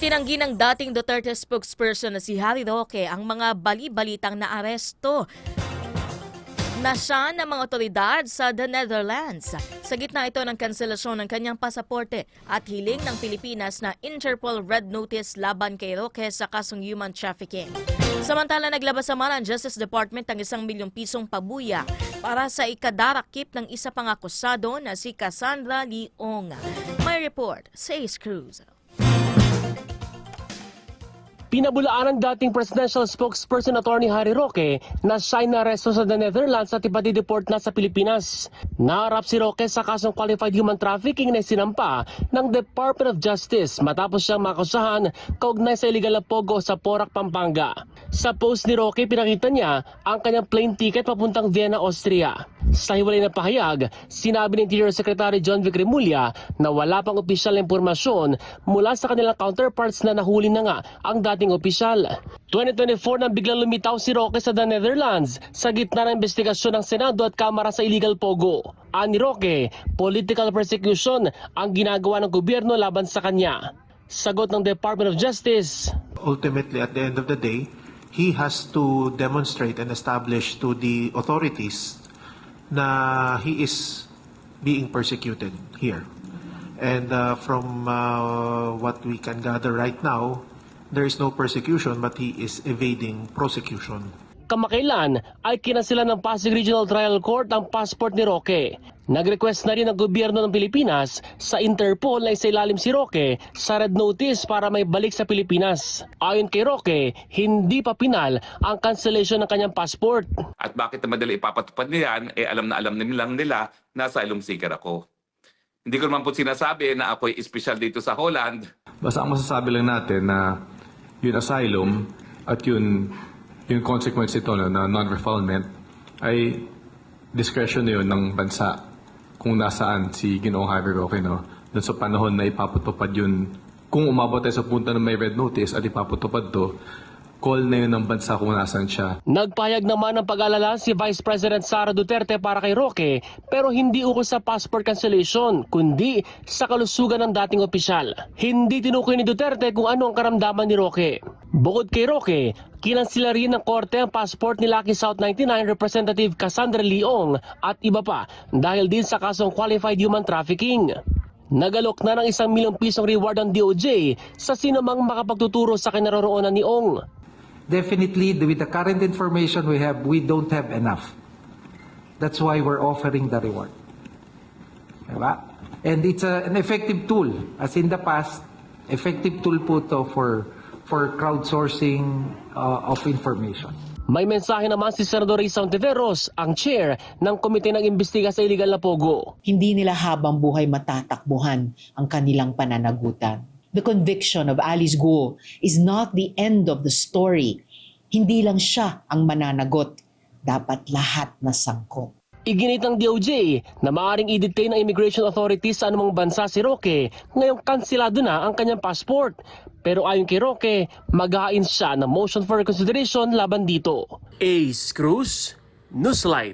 Itinanggi ng dating Duterte spokesperson na si Harry Roque ang mga bali-balitang naaresto na siya ng mga otoridad sa The Netherlands. Sa gitna ito ng kanselasyon ng kanyang pasaporte at hiling ng Pilipinas na Interpol Red Notice laban kay Roque sa kasong human trafficking. Samantala, naglabas naman ang Justice Department ng 1 milyong pisong pabuya para sa ikadarakip ng isa pang akusado na si Cassandra Leong. May report sa Ace Cruz. Pinabulaan ng dating presidential spokesperson Attorney Harry Roque na siya ay naresto sa The Netherlands at ipadi-deport na sa Pilipinas. Naharap si Roque sa kasong qualified human trafficking na sinampa ng Department of Justice matapos siyang makusahan kaugnay sa illegal na pogo sa Porac, Pampanga. Sa post ni Roque, pinakita niya ang kanyang plane ticket papuntang Vienna, Austria. Sa hiwalay na pahayag, sinabi ni Interior Secretary John Vic Remulla na wala pang opisyal na impormasyon mula sa kanilang counterparts na nahuli na nga ang dating opisyal. 2024 nang biglang lumitaw si Roque sa The Netherlands sa gitna ng investigasyon ng Senado at Kamara sa illegal pogo. Ani Roque, political persecution ang ginagawa ng gobyerno laban sa kanya. Sagot ng Department of Justice, ultimately, at the end of the day, he has to demonstrate and establish to the authorities na he is being persecuted here. And from what we can gather right now, there is no persecution but he is evading prosecution. kamakailan ay kinasila ng Pasig Regional Trial Court ang passport ni Roque. Nag-request na rin ang gobyerno ng Pilipinas sa Interpol na isailalim si Roque sa red notice para may balik sa Pilipinas. Ayon kay Roque, hindi pa pinal ang cancellation ng kanyang passport. At bakit na madali ipapatupad niyan, alam na alam nilang nila na asylum seeker ako. Hindi ko naman po sinasabi na ako'y espesyal dito sa Holland. Basta ang masasabi lang natin na yung asylum at yung consequence ito na non-refoulement ay discretion na yun ng bansa kung nasaan si Ginoong Harry Roque, no? Doon sa panahon na ipapatupad yun, kung umabot tayo sa punta na may red notice at ipapatupad to, call na yun ng bansa kung nasaan siya. Nagpahayag naman ng pag-alala si Vice President Sara Duterte para kay Roque, pero hindi ukol sa passport cancellation, kundi sa kalusugan ng dating opisyal. Hindi tinukoy ni Duterte kung ano ang karamdaman ni Roque. Bukod kay Roque, kinansila rin ng korte ang passport ni Lucky South 99 Representative Cassandra Leong at iba pa dahil din sa kasong qualified human trafficking. Nagalok na ng 1 milyong pisong reward ang DOJ sa sinumang makapagtuturo sa kinaroroonan ni Ong. Definitely, with the current information we have, we don't have enough. That's why we're offering the reward. Diba? And it's an effective tool. As in the past, effective tool po to for crowdsourcing of information. May mensahe naman si Senador Risa Ontiveros, ang chair ng Komite ng Imbestiga sa Illegal na Pogo. Hindi nila habang buhay matatakbuhan ang kanilang pananagutan. The conviction of Alice Guo is not the end of the story. Hindi lang siya ang mananagot. Dapat lahat na sangkot. Iginit ng DOJ na maaaring i-detain ng immigration authorities sa anumang bansa si Roque ngayong kansilado na ang kanyang passport. Pero ayon kay Roque, mag-hain siya ng motion for reconsideration laban dito. Ace Cruz, Newsline.